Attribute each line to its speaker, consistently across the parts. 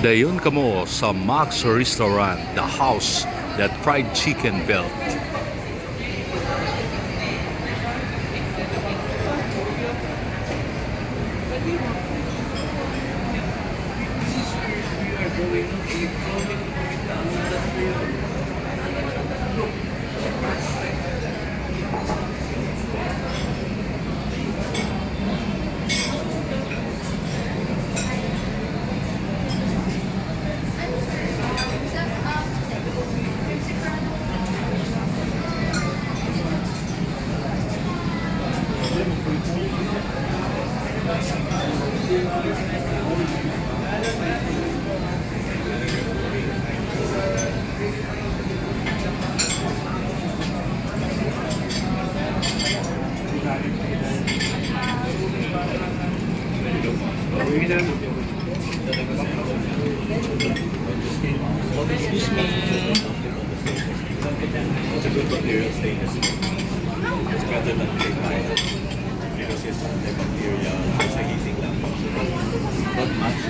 Speaker 1: Dayon kamo sa Max Restaurant, the house that fried chicken built.
Speaker 2: Excuse me.
Speaker 3: It's a good bacterial status. It's better than clay pine because it's the bacteria sa heating lang. Not much.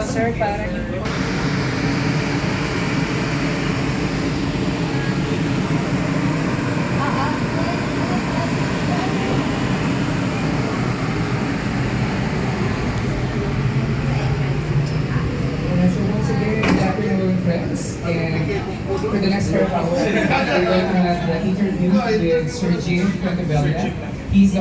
Speaker 2: Sir, parang
Speaker 4: So once again, good afternoon, friends. And for the next half hour, we're going to have the interview with Sir Jim Cantebella. He's